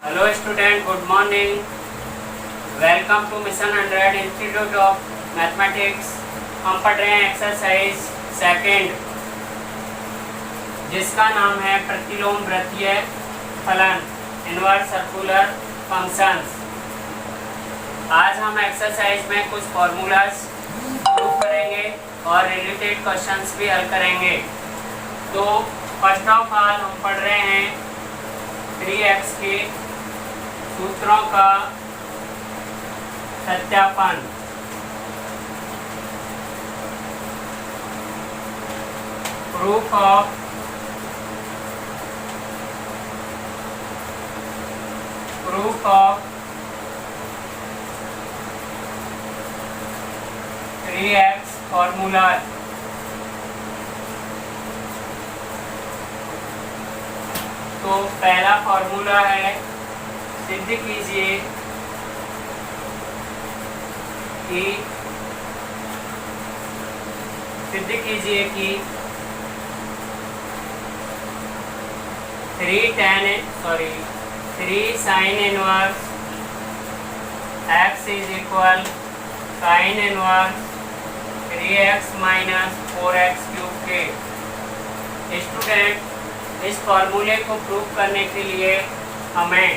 Hello student, good morning. Welcome to Mission 100 Institute of Mathematics. हम पढ़ रहे हैं एक्सरसाइज सेकंड जिसका नाम है प्रतिलोम वृत्तीय फलन इनवर्स सर्कुलर फंक्शंस। आज हम एक्सरसाइज में कुछ फॉर्मूलाज प्रूव करेंगे और रिलेटेड क्वेश्चंस भी हल करेंगे। तो फर्स्ट ऑफ ऑल हम पढ़ रहे हैं 3x के सूत्रों का सत्यापन। Proof of three x formula. तो पहला फॉर्मूला है, सिद्ध कीजिए कि 3 sin inverse x is equal sin inverse 3x minus 4x cube के। स्टूडेंट, इस फॉर्मूले को प्रूव करने के लिए हमें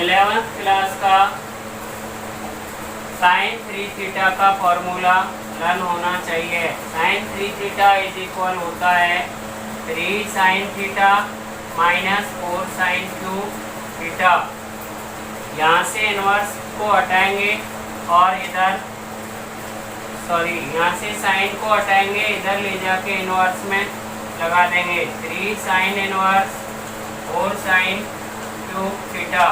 11th क्लास का sin 3 थीटा का फॉर्मूला लर्न होना चाहिए। sin 3 थीटा इज इक्वल होता है 3 sin theta minus 4 sin cube theta. यहाँ से इनवर्स को हटाएंगे और यहाँ से साइन को हटाएंगे, इधर ले जाके इनवर्स में लगा देंगे। 3 sin inverse 4 sin cube theta.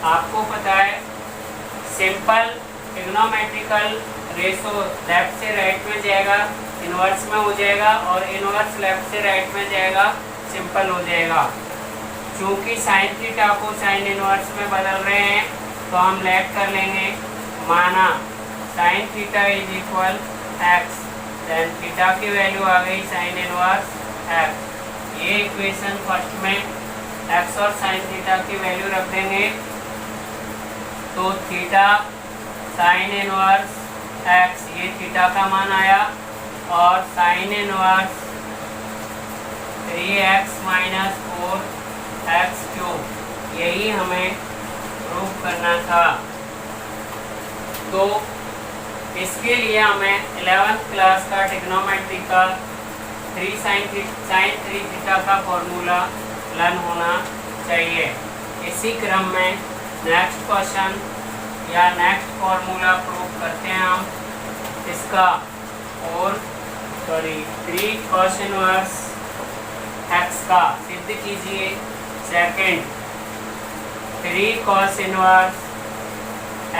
आपको पता है सिंपल ट्रिग्नोमेट्रिकल रेशो लेफ्ट से राइट में जाएगा, इनवर्स में हो जाएगा, और इनवर्स लेफ्ट से राइट में जाएगा, सिंपल हो जाएगा। चूंकि साइन थीटा को साइन इनवर्स में बदल रहे हैं तो हम लेट कर लेंगे, माना sine theta is equal X, then theta की वैल्यू आ गई साइन इनवर्स एक्स। ये इक्वेशन फर्स्ट में एक्स और साइन थीटा की वैल्यू रख देंगे, तो थीटा साइन इनवर्स एक्स, ये थीटा का मान आया, और sine inverse 3x minus 4x cube, यही हमें प्रूव करना था। तो इसके लिए हमें 11th क्लास का ट्रिग्नोमेट्री का 3 sin 3 थीटा का फॉर्मूला लर्न होना चाहिए। इसी क्रम में नेक्स्ट क्वेश्चन या नेक्स्ट फॉर्मूला प्रूव करते हैं हम इसका। और 3 cos इनवर्स x का सिद्ध कीजिए। Second, 3 cos inverse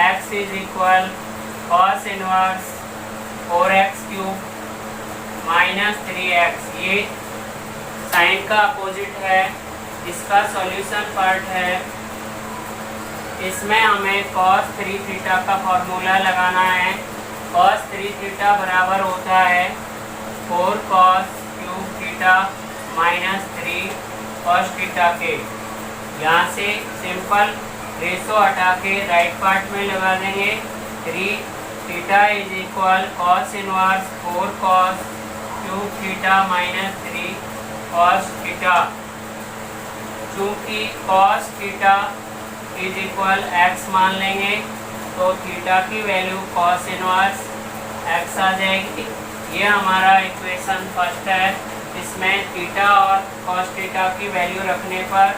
x is equal cos inverse 4x cube minus 3x। ये साइन का अपोजिट है, इसका सॉल्यूशन पार्ट है। इसमें हमें cos 3 थीटा का फॉर्मूला लगाना है। cos 3 थीटा बराबर होता है 4 cos cube theta minus 3 cos theta के। यहाँ से सिंपल रेशो हटा के राइट पार्ट में लगा देंगे। 3 theta is equal cos inverse 4 cos cube theta minus 3 cos theta. चूँकि cos theta is equal x मान लेंगे तो थीटा की वैल्यू cos इनवर्स x आ जाएगी। ये हमारा इक्वेशन फर्स्ट है। इसमें थीटा और cos थीटा की वैल्यू रखने पर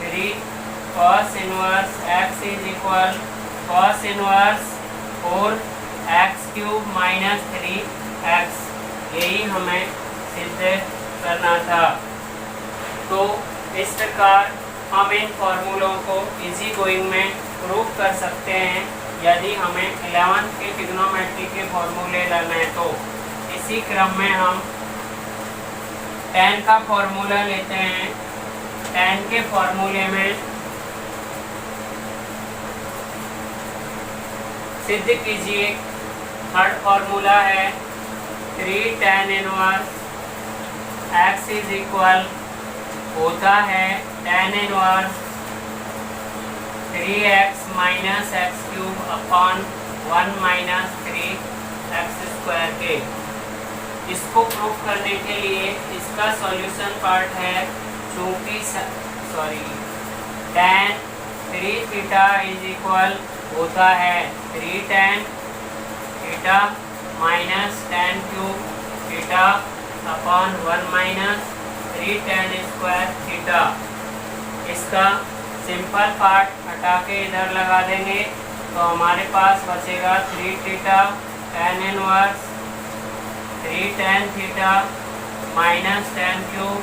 3 cos inverse x is equal cos inverse 4x cube minus 3x, यही हमें सिद्ध करना था। तो इस प्रकार हम इन फॉर्मूलों को इजी गोइंग में प्रूव कर सकते हैं यदि हमें 11th के ट्रिग्नोमेट्री के फॉर्मूले लर्न है तो। इसी क्रम में हम tan का फॉर्मूला लेते हैं। tan के फॉर्मूले में सिद्ध कीजिए। थर्ड फॉर्मूला है 3 tan inverse x is equal होता है tan inverse 3x minus X cube upon 1 minus 3x square के। इसको प्रूव करने के लिए इसका सॉल्यूशन पार्ट है, चूंकि tan 3 थीटा इज इक्वल होता है 3 tan theta minus tan cube theta upon 1 minus 3 tan square theta. इसका सिंपल पार्ट हटा के इधर लगा देंगे तो हमारे पास बचेगा 3 theta tan inverse 3 tan theta minus tan cube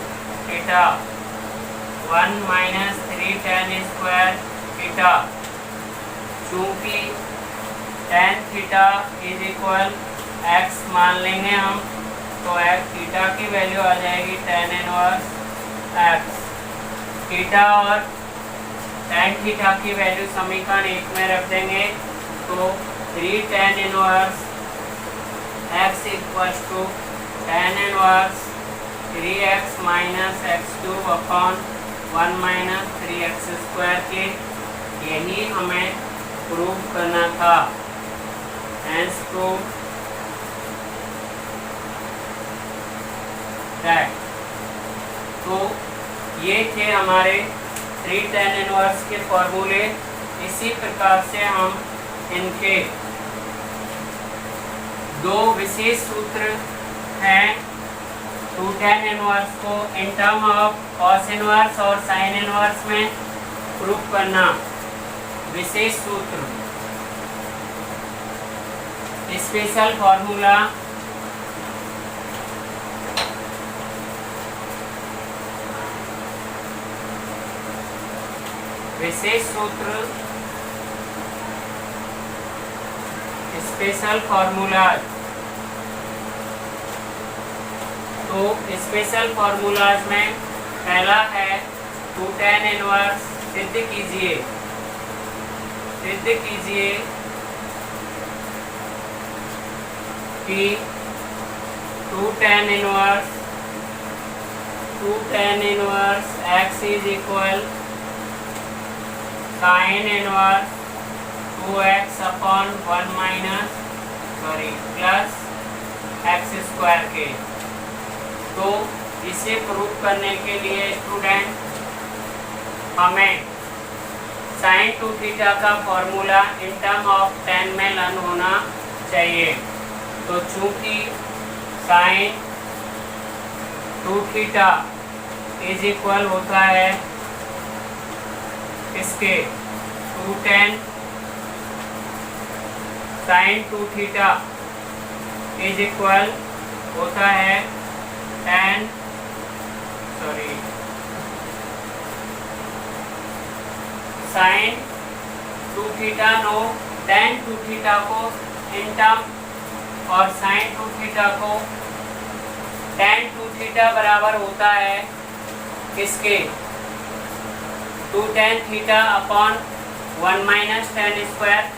theta 1 minus 3 tan square theta. चूंकि tan theta is equal x मान लेंगे हम, तो x थीटा की वैल्यू आ जाएगी tan इनवर्स x। थीटा और tan थीटा की वैल्यू समीकरण 1 में रख देंगे तो 3 tan inverse x equals to tan inverse 3x minus X cube upon 1 minus 3x square के। यही हमें प्रूव करना था। Hence prove that। तो ये थे हमारे 3 tan इनवर्स के फॉर्मूले। इसी प्रकार से हम इनके दो विशेष सूत्र हैं 2 tan इनवर्स को in term of cos inverse और sin इनवर्स में प्रूफ करना। विशेष सूत्र स्पेशल फॉर्मूला विशेष सूत्र स्पेशल फॉर्मूला। तो स्पेशल फॉर्मूलाज में पहला है 2 tan इनवर्स। सिद्ध कीजिए कि 2 tan inverse x is equal sin inverse 2x upon 1 minus plus x square के। तो इसे प्रूव करने के लिए स्टूडेंट हमें sin 2 थीटा का formula in term of tan में लर्न होना चाहिए। तो चूंकि sin 2 थीटा इज इक्वल होता है इसके 2 tan sin 2 theta is equal होता है tan sin 2 theta no tan 2 theta को इन टर्म और sin 2 थीटा को tan 2 थीटा बराबर होता है किसके 2 tan theta upon 1 minus tan square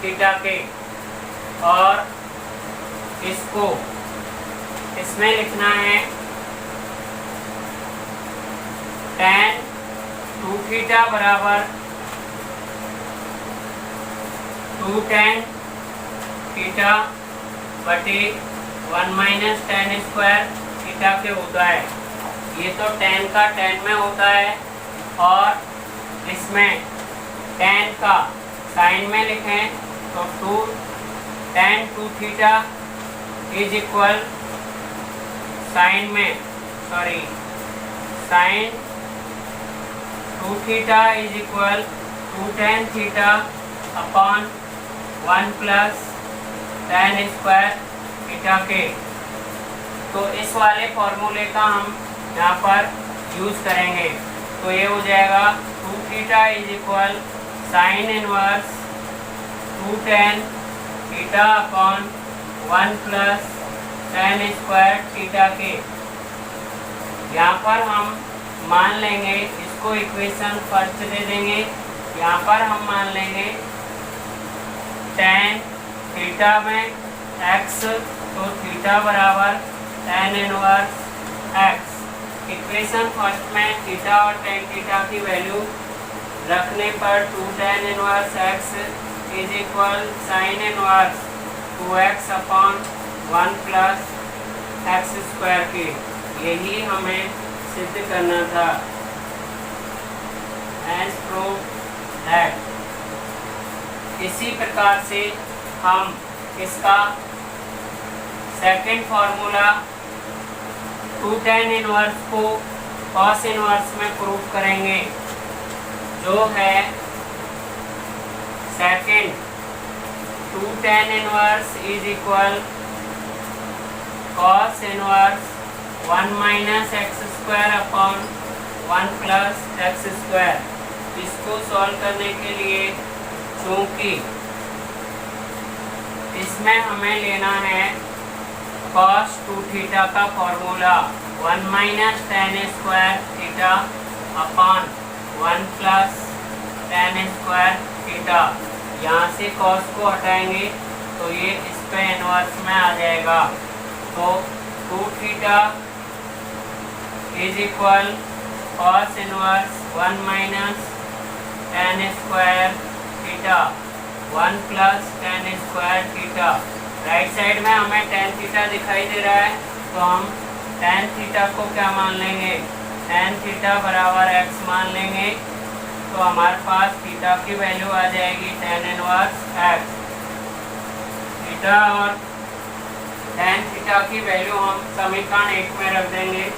theta के। और इसको इसमें लिखना है tan 2 थीटा बराबर 2 tan थीटा बटे 1 माइनस tan स्क्वायर थीटा के होता है। ये तो tan का tan में होता है और इसमें tan का sin में लिखें तो 2 tan 2 theta is equal sin sin 2 theta is equal 2 tan theta upon 1 plus tan square theta के। तो इस वाले फॉर्मूले का हम यहाँ पर यूज करेंगे। तो ये हो जाएगा 2 theta is equal sine inverse 2 tan theta upon 1 plus tan square theta के। यहाँ पर हम मान लेंगे, इसको इक्वेशन फर्स्ट दे देंगे। यहाँ पर हम मान लेंगे tan थीटा में x, तो थीटा बराबर tan inverse x। Equation first में थीटा और टेन थीटा की वैल्यू रखने पर 2 tan inverse x is equal sine inverse 2x upon 1 plus x square के, यही हमें सिद्ध करना था। एज प्रूव दैट, इसी प्रकार से हम इसका सेकंड फॉर्मूला 2 tan इनवर्स को cos इनवर्स में प्रूव करेंगे, जो है second 2 tan inverse is equal cos inverse 1 minus X square upon 1 plus x square. इसको सॉल्व करने के लिए चूंकि इसमें हमें लेना है cos 2 थीटा का formula 1 minus tan square theta upon 1 plus tan square theta. यहाँ से cos को हटाएंगे तो ये इस पे इनवर्स में आ जाएगा। तो 2 theta is equal cos inverse 1 minus tan square theta 1 plus tan square theta. Right side में हमें tan थीटा दिखाई दे रहा है, तो हम tan थीटा को क्या मान लेंगे, tan थीटा बराबर x मान लेंगे। तो हमारे पास थीटा की वैल्यू आ जाएगी tan इनवर्स x। थीटा और tan थीटा की वैल्यू हम समीकरण 1 में रख देंगे।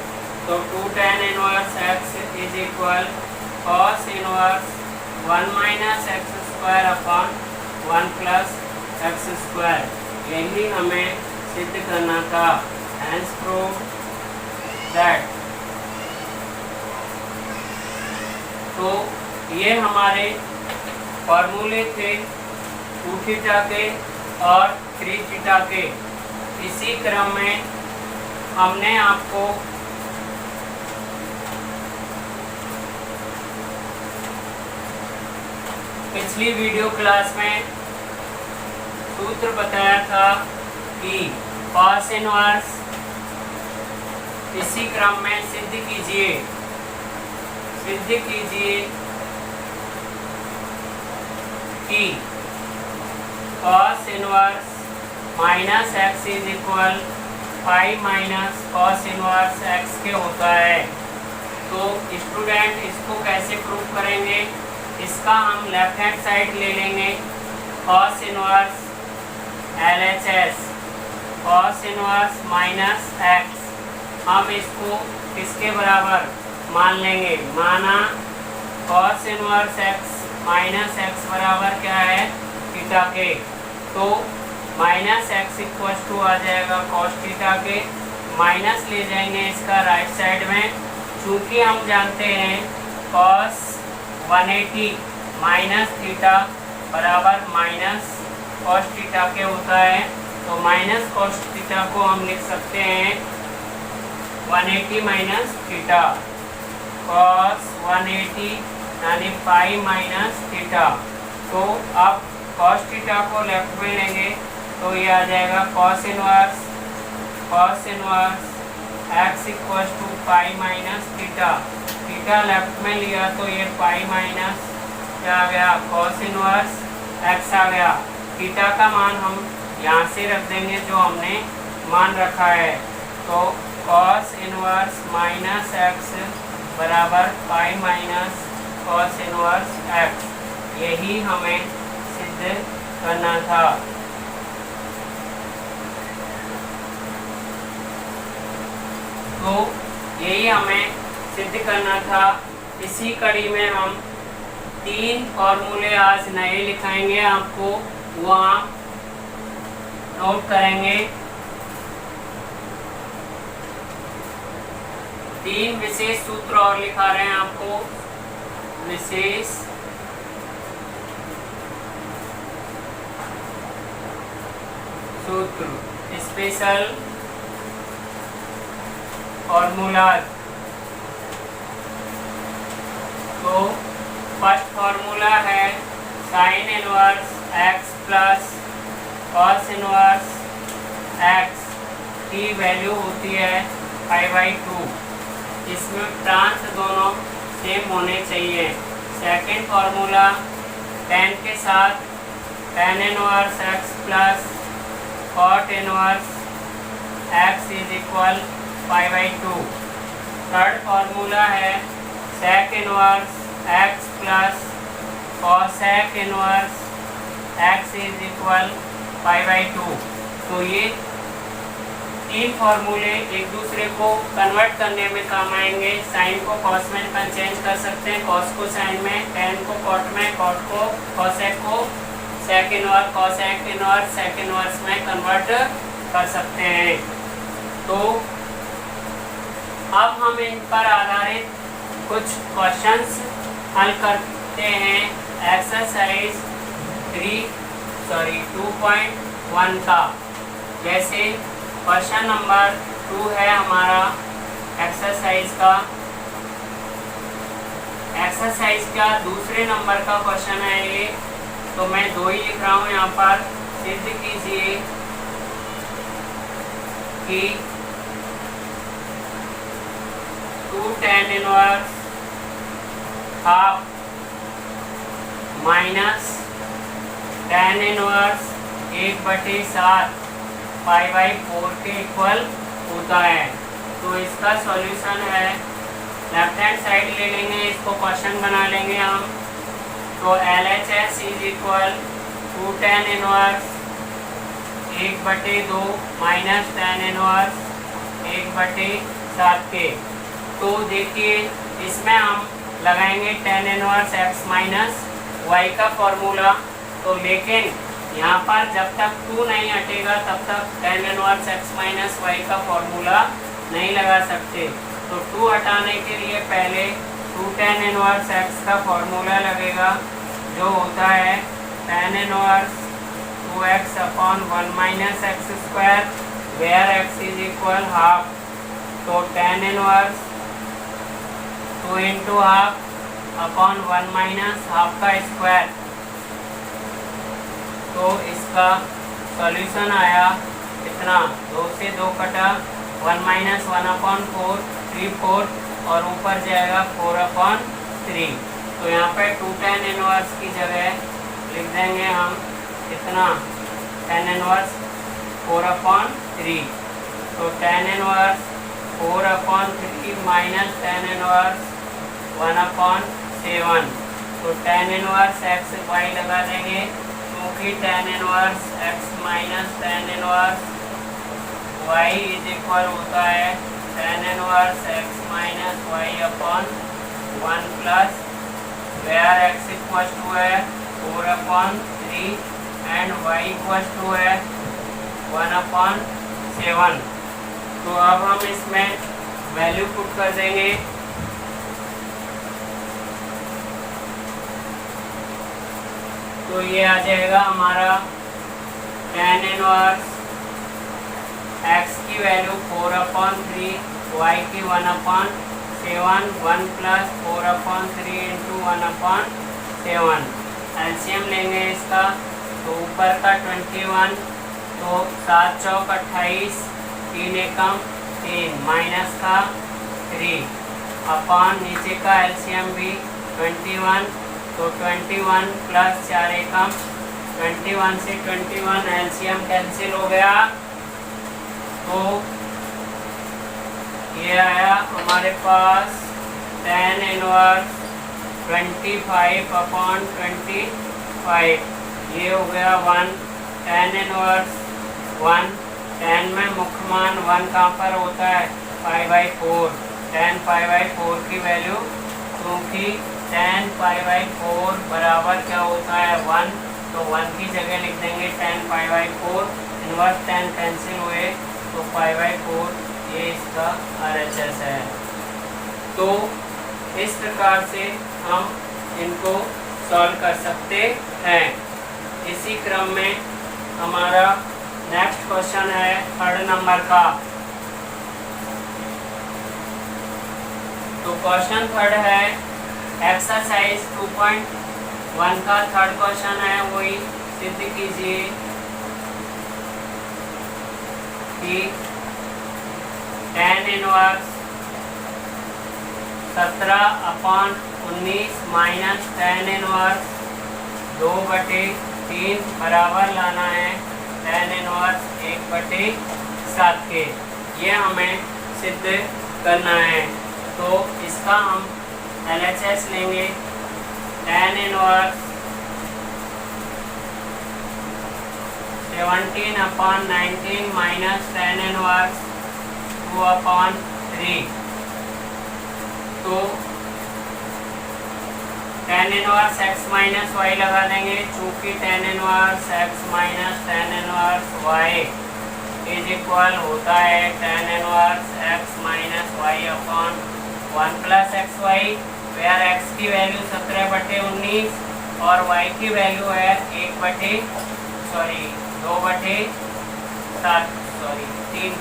तो 2 tan inverse x is equal cos inverse 1 minus X square upon 1 plus x square, यही हमें सिद्ध करना था। Hence prove that. तो ये हमारे फॉर्मूले थे 2 थीटा के और 3 थीटा के। इसी क्रम में हमने आपको पिछली वीडियो क्लास में सूत्र बताया था कि cos इनवर्स इसी क्रम में सिद्ध कीजिए कि cos inverse minus x is equal 5 minus cos inverse x के होता है। तो स्टूडेंट इसको कैसे प्रूव करेंगे, इसका हम लेफ्ट हैंड साइड ले लेंगे cos inverse LHS cos inverse minus x. हम इसको किसके बराबर मान लेंगे, माना cos inverse x minus x बराबर क्या है, थीटा के। तो माइनस एक्स इक्वल टू आ जाएगा cos थीटा के, माइनस ले जाएंगे इसका राइट साइड में। चूँकि हम जानते हैं cos 180 माइनस थीटा बराबर माइनस cos थीटा के होता है। तो माइनस cos थीटा को हम लिख सकते हैं 180 माइनस थीटा, cos 180 यानी पाई माइनस थीटा। तो अब cos थीटा को लेफ्ट में लेंगे तो ये आ जाएगा cos inverse x equal to pi minus theta. Theta left में लिया तो ये पाई माइनस क्या आ गया, cos इनवर्स x आ गया। थीटा का मान हम यहाँ से रख देंगे जो हमने मान रखा है। तो cos इनवर्स माइनस x बराबर pi minus cos inverse x, यही हमें सिद्ध करना था। तो यही हमें सिद्ध करना था। इसी कड़ी में हम 3 फॉर्मूले आज नए लिखाएंगे, आपको वहाँ नोट करेंगे। 3 विशेष सूत्र और लिखा रहे हैं आपको, विशेष सूत्र, स्पेशल फॉर्मूला। तो फर्स्ट फार्मूला है sine inverse x plus cos inverse x की वैल्यू होती है 5/2। इसमें प्रांत दोनों सेम होने चाहिए। सेकंड फॉर्मूला tan के साथ tan inverse x plus cot inverse x is equal pi by 2। Third formula है sec inverse x plus cosec inverse x is equal pi by 2। तो ये तीन फॉर्मूले एक दूसरे को कन्वर्ट करने में काम आएंगे। साइन को कॉस में चेंज कर सकते हैं, कॉस को साइन में, tan को कॉट में, कॉट को कॉसेक को sec inverse, cosec inverse sec inverse में कन्वर्ट कर सकते हैं। तो अब हम इन पर आधारित कुछ क्वेश्चंस हल करते हैं एक्सरसाइज 2.1 का। जैसे क्वेश्चन नंबर 2 है हमारा एक्सरसाइज का दूसरे नंबर का क्वेश्चन है ये। तो मैं 2 ही लिख रहा हूँ यहाँ पर। सिद्ध कीजिए कि 2 tan inverse half minus tan inverse 1/7 pi by 4 के इक्वल होता है। तो इसका सॉल्यूशन है, लेफ्ट हैंड साइड ले लेंगे, इसको क्वेश्चन बना लेंगे हम। तो LHS is equal 2 tan inverse 1/2 minus tan inverse 1/7 के। तो देखिए इसमें हम लगाएंगे tan inverse x minus y का फॉर्मूला। तो लेकिन यहाँ पर जब तक 2 नहीं हटेगा तब तक tan inverse x minus y का फॉर्मूला नहीं लगा सकते। तो 2 हटाने के लिए पहले 2 tan इनवर्स x का फॉर्मूला लगेगा, जो होता है tan inverse 2x upon 1 minus X square, where x is equal half. तो tan inverse 2 into half upon 1 minus half का स्क्वायर। तो इसका सॉल्यूशन आया कितना, 2 से 2 कटा, 1 माइनस 1/4 3/4 और ऊपर जाएगा 4/3। तो यहाँ पे 2 tan इनवर्स की जगह लिख देंगे हम कितना, tan इनवर्स 4/3। तो tan inverse 4/3 minus tan inverse 1/7। तो tan इनवर्स x y लगा देंगे, क्योंकि tan inverse x minus tan inverse y is equal होता है tan inverse x minus y upon 1 plus where x equal to है 4/3 and y equal to है 1/7। तो अब हम इसमें वैल्यू पुट कर देंगे। तो ये आ जाएगा हमारा tan इनवर्स x की वैल्यू 4/3, y की 1/7, 1 प्लस 4/3 इंटू 1/7। एलसीएम लेंगे इसका, तो ऊपर का 21, तो 7 चौक 28, 3 एकम 3, माइनस का 3 अपॉन नीचे का एलसीएम भी 21, तो 21 प्लस 4 एकम 21 से 21 एलसीएम कैंसिल हो गया। तो ये आया हमारे पास tan इनवर्स 25/25, ये हो गया 1। tan इनवर्स 1, tan में मुख्य मान 1 कहाँ पर होता है, π/4। tan π/4 की वैल्यू, क्योंकि tan π/4 बराबर क्या होता है 1, तो 1 की जगह लिख देंगे tan π/4। इनवर्स tan कैंसिल हुए तो π/4 ये इसका RHS है। तो इस प्रकार से हम इनको सॉल्व कर सकते हैं। इसी क्रम में हमारा नेक्स्ट क्वेश्चन है 3rd नंबर का। तो क्वेश्चन 3rd है एक्सरसाइज 2.1 का 3rd क्वेश्चन है, वही सिद्ध कीजिए कि tan inverse 17/19 minus tan inverse 2/3 बराबर लाना है tan इनवर्स 1/7 के। ये हमें सिद्ध करना है। तो इसका हम LHS लेंगे। tan inverse 17/19 minus tan inverse 2/3। तो tan inverse x minus Y लगा देंगे, चूंकि tan inverse x minus tan inverse y is equal होता है tan inverse x minus Y upon 1 plus X Y, where x की value 17/19 और y की value है 2/3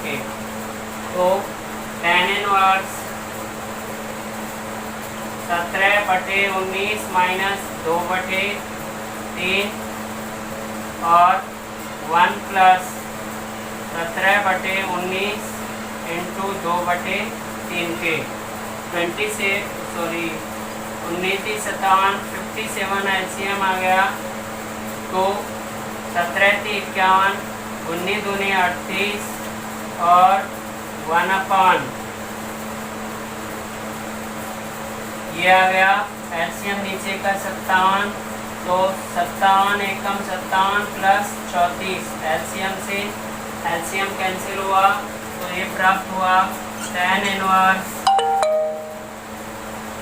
के। तो tan इनवर्स 17/19 माइनस 2/3 और 1 प्लस 17/19 इंटू 2/3 के 19 57 एलसीएम आ गया। तो 17×3 = 51, 19×2 = 38 और 1/, ये आ गया एलसीएम नीचे का 57। तो 57 एकम 57 प्लस 34 एलसीएम से एलसीएम कैंसिल हुआ, तो ये प्राप्त हुआ tan इनवर्स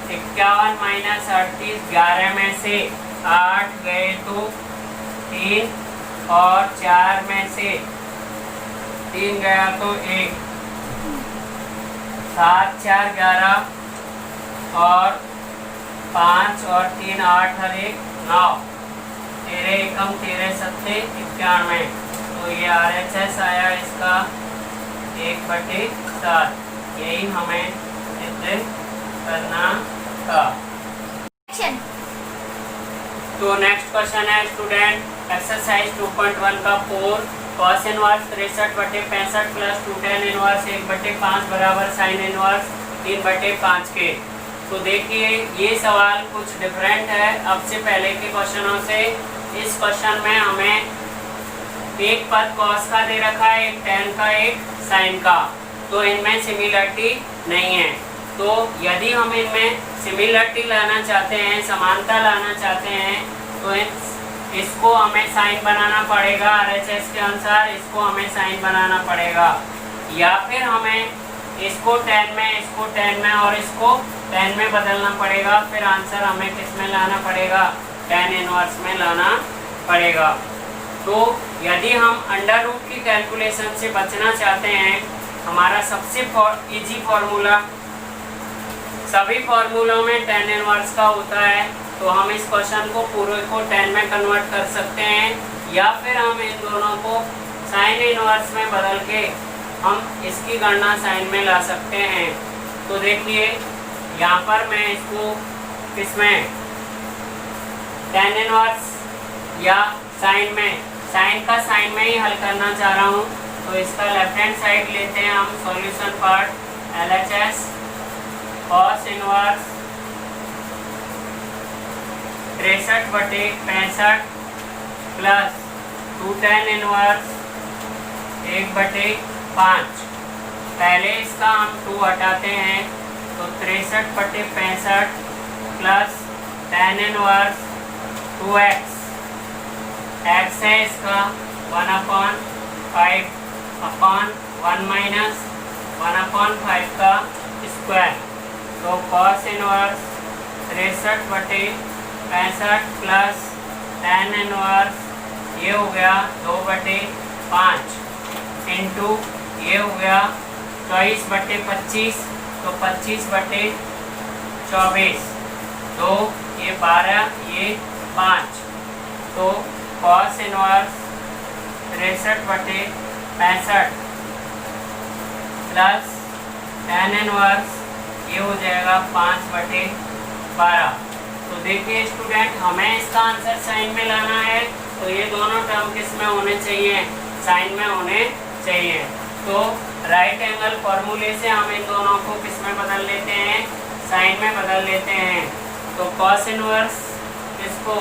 51 माइनस 38, 11 में से 8 गए तो 3 और 4 में से 3 गया तो 1, 7 4 11 और 5 और 3 8 और 1 9, 13 एकम 13 सत्ते 91। तो ये RHS आया इसका 1/7। यही हमें सिद्ध करना था। तो नेक्स्ट क्वेश्चन है स्टूडेंट, एक्सरसाइज 2.1 का 4 cos inverse 63/65 plus 2 tan inverse 1/5 बराबर sin इनवर्स 3/5 के। तो देखिए ये सवाल कुछ डिफरेंट है अब से पहले के क्वेश्चनों से। इस क्वेश्चन में हमें एक पद cos का दे रखा है, एक tan का, एक sin का। तो इनमें सिमिलरिटी नहीं है। तो यदि हम इनमें सिमिलरिटी लाना चाहते हैं, समानता लाना चाहते हैं, तो इसको हमें साइन बनाना पड़ेगा। RHS के अनुसार इसको हमें साइन बनाना पड़ेगा, या फिर हमें इसको tan में, इसको tan में और इसको tan में बदलना पड़ेगा। फिर आंसर हमें किस में लाना पड़ेगा? tan इनवर्स में लाना पड़ेगा। तो यदि हम अंडर रूट की कैलकुलेशन से बचना चाहते हैं, हमारा सबसे इजी फॉर्मूला, सभी फॉर्मूलों में tan इनवर्स का होता है, तो हम इस क्वेश्चन को पूरे को tan में कन्वर्ट कर सकते हैं, या फिर हम इन दोनों को sin इनवर्स में बदल के हम इसकी गणना sin में ला सकते हैं। तो देखिए यहाँ पर मैं इसको किसमें tan इनवर्स या sin में, sin का sin में ही हल करना चाह रहा हूँ। तो इसका लेफ्ट हैंड साइड लेते हैं हम solution part. LHS cos inverse 63/65 plus 2 tan inverse 1/5। पहले इसका हम 2 हटाते हैं, तो 63/65 plus tan inverse 2x, x है इसका 1/5 अपॉन 1 माइनस 1/5 का स्क्वायर। तो cos inverse 63/65 plus tan inverse ये हो गया 2/5 इंटू ये हो गया 24/25, तो 25/24, तो ये 12, ये 5। तो cos inverse 63/65 plus tan inverse ये हो जाएगा 5/12। तो देखिए स्टूडेंट, हमें इसका आंसर साइन में लाना है, तो ये दोनों टर्म किस में होने चाहिए? साइन में होने चाहिए। तो राइट एंगल फॉर्मूले से हम इन दोनों को किस में बदल लेते हैं? साइन में बदल लेते हैं। तो कॉस इनवर्स इसको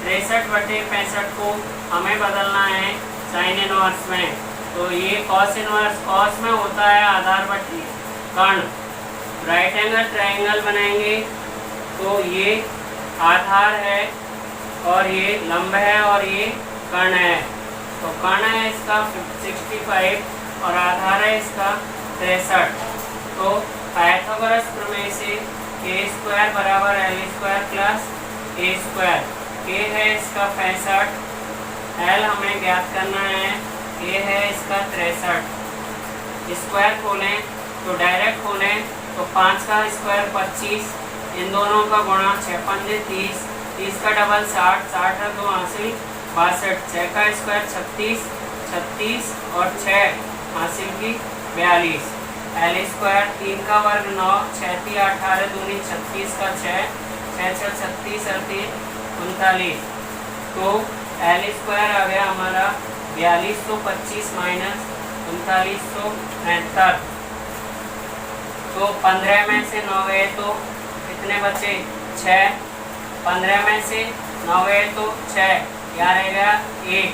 63/65 को हमें बदलना है साइन इनवर्स में। तो ये कॉस इनवर्स, कॉस में होता है आधार बटे कर्ण। राइट एंगल ट्रायंगल बनाएंगे तो ये आधार है और ये लंब है और ये कर्ण है। तो कर्ण है इसका 65 और आधार है इसका 63। तो पाइथागोरस प्रमेय से a² बराबर l² प्लस a²। a है इसका 65, l हमें ज्ञात करना है, a है इसका 63। स्क्वायर खोलें तो डायरेक्ट खोलें तो 5 का स्क्वायर 25, इन दोनों का गुणा 6 पंजे 30, 30 का डबल 60, 60 है 2 हासिल 62, 6 का स्क्वायर 36, 36 और 6 हासिल की 42। l², 3 का वर्ग 9, 6 3 18 दूनी 36 का 6, 6 6 36 और 3 39। तो l² आ गया हमारा 4225 माइनस 3969। तो 15 में से 9 गए तो कितने बचे? 6। 15 में से 9 गए तो 6, क्या रहेगा 1।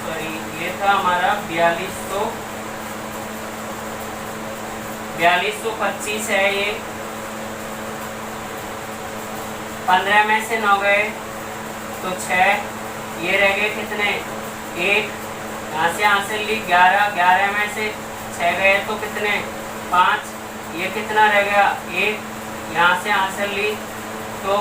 सॉरी, ये था हमारा 4225 है ये। 15 में से 9 गए तो 6, ये रह गए कितने 1, यहाँ से हासिल ली 11, 11 में से 6 गए तो कितने 5, ये कितना रह गया 1, यहाँ से हासिल ली तो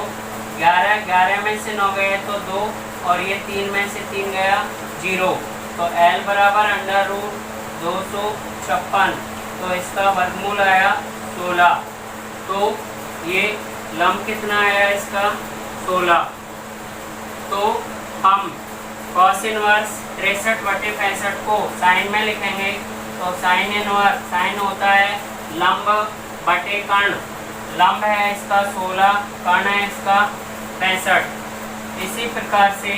11, 11 में से 9 गए तो 2 और ये 3 में से 3 गया 0। तो l बराबर √256। तो इसका वर्गमूल आया 16। तो ये लंब कितना आया इसका 16। तो हम कॉस इनवर्स 63/65 को साइन में लिखेंगे। तो साइन इनवर्स, साइन होता है लंब बटे कर्ण। लंब है इसका 16, कर्ण है इसका 65। इसी प्रकार से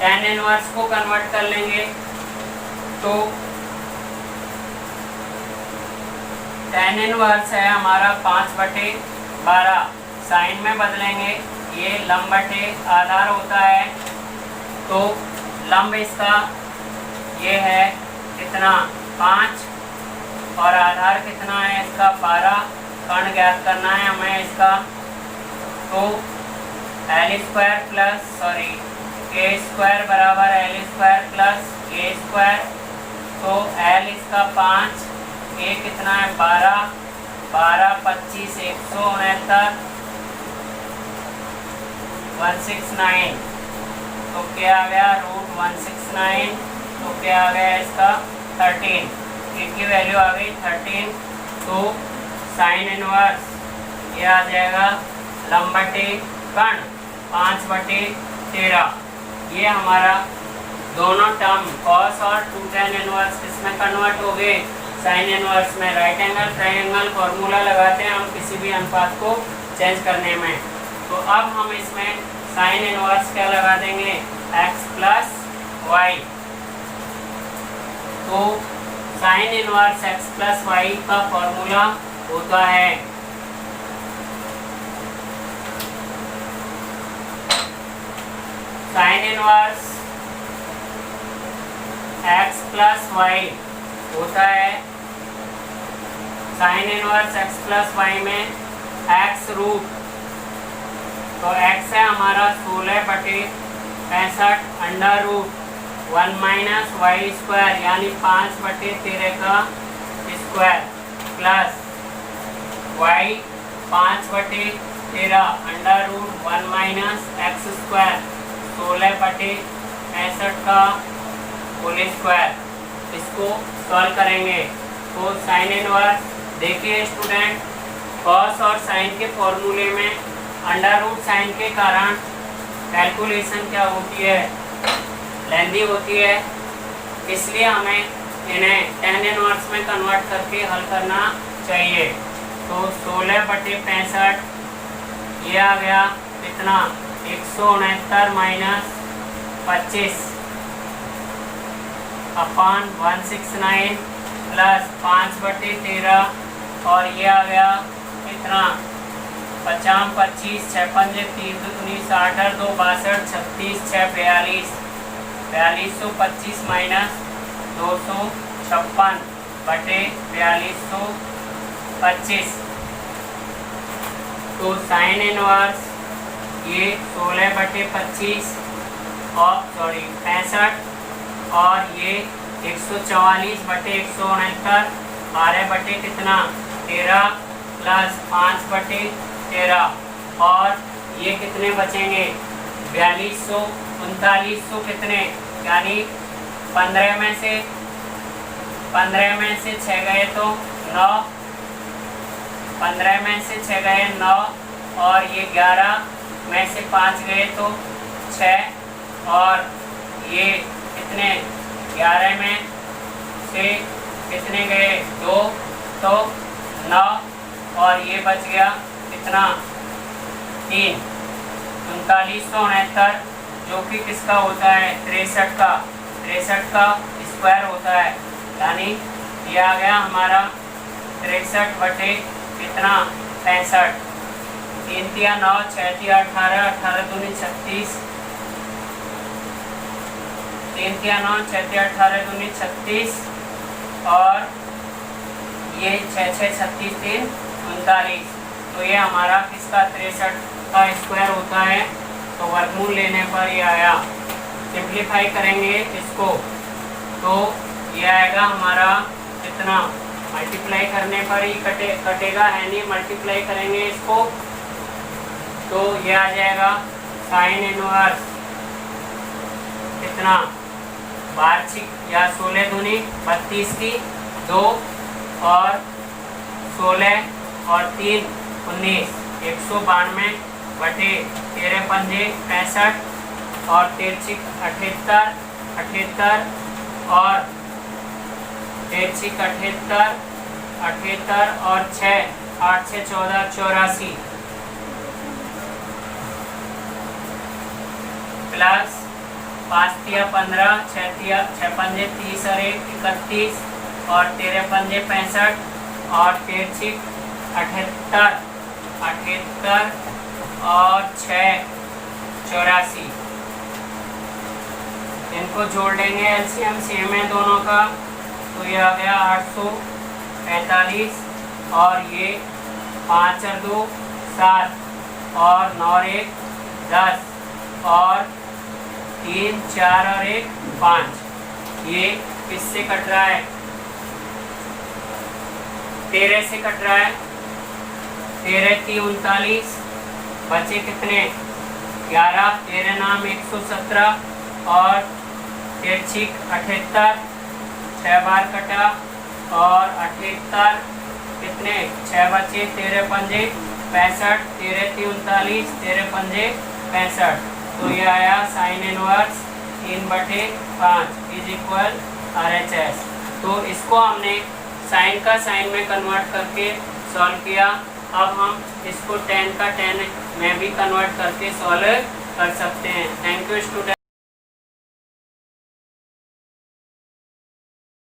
tan इनवर्स को कन्वर्ट कर लेंगे। तो tan इनवर्स है हमारा 5/12, साइन में बदलेंगे, ये लंब बटे आधार होता है। तो लंब इसका ये है कितना 5 और आधार कितना है इसका 12। कर्ण ज्ञात करना है हमें इसका। तो l² प्लस a² बराबर l² प्लस a²। तो l इसका 5, a कितना है 12, 12 25 169 169। तो क्या आ गया √169। तो क्या आ गया इसका 13, की वैल्यू आ गई 13। तो साइन इनवर्स ये आ जाएगा लंब बटे कर्ण 5/13। ये हमारा दोनों टर्म कॉस और 2 tan इनवर्स किसमें कन्वर्ट हो गए साइन इनवर्स में। राइट एंगल ट्रायंगल फॉर्मूला लगाते हैं हम किसी भी अनुपात को चेंज करने में। तो अब हम इसमें साइन इनवर्स क्या लगा देंगे x प्लस वाई। तो sine inverse x plus Y का फॉर्मूला होता है sine inverse x plus Y होता है sine inverse x plus Y में x रूट। तो x है हमारा 16/65 अंडर रूट 1 माइनस y² यानी 5/13 का square plus y 5/13 under root 1 minus x² 16/65 का होल स्क्वायर। इसको सॉल्व करेंगे। तो साइन इनवर्स देखिए स्टूडेंट, कॉस और साइन के फॉर्मूले में अंडर रूट साइन के कारण कैलकुलेशन क्या होती है लेंदी होती है, इसलिए हमें इन्हें tan इनवर्स में कन्वर्ट करके हल करना चाहिए। तो 16/65 ये आ गया कितना 169 माइनस 25 अपॉन 169 प्लस 5/13 और ये आ गया इतना 50 25 6 पंजे 3 2 19 60 2 62 36 6 42 4225 माइनस 256 बटे 4225। तो साइन इनवर्स ये 16 बटे 25 और 65 और ये 144 बटे 169 12 बटे कितना 13 प्लस 5 बटे 13 और ये कितने बचेंगे 4200 3900 कितने यानी 15 में से 6 गए तो 9, 15 में से 6 गए 9 और ये 11 में से 5 गए तो 6 और ये कितने 11 में से कितने गए 2 तो 9 और ये बच गया कितना 3 3969 जो कि किसका होता है 63 का स्क्वायर होता है यानी ये आ गया हमारा 63 बटे कितना 65 3 तिया 9 6 तिया 18 18 दूनी 36 3 तिया 9 6 तिया 18 दूनी 36 और ये 6 6 36 3 39 तो ये हमारा किसका 63 का स्क्वायर होता है। तो वर्गमूल लेने पर ये आया। सिंप्लीफाई करेंगे इसको तो ये आएगा हमारा कितना मल्टीप्लाई करने पर ही कटेगा है नहीं, मल्टीप्लाई करेंगे इसको तो ये आ जाएगा साइन इनवर्स कितना 12 या 16 दूनी 32 की 2 और 16 और 3 19 192 बटे 13 पंजे 65 और 13 78 78 और 13 78 78 और 6 8 6 14 84 प्लस 5 तिया 15 6 तिया 6 पंजे 30 और 1 31 और 13 पंजे 65 और 13 78 78 और 6 84 इनको जोड़ लेंगे एलसीएम सेम है दोनों का तो ये आ गया 845 और ये 5 और 2 7 और 9 और 1 10 और 3 4 और 1 5 ये किससे कट रहा है 13 से कट रहा है 13 3 39 बचे कितने 11 13 नाम 117 और 13 78 6 बार कटा और 78 कितने 6 बचे 13 पंजे 65 13 3 39 13 पंजे 65 तो ये आया sine inverse 3/5 is equal RHS। तो इसको हमने साइन का साइन में कन्वर्ट करके सॉल्व किया। अब हम इसको tan का tan में भी कन्वर्ट करके सॉल्व कर सकते हैं। Thank you student.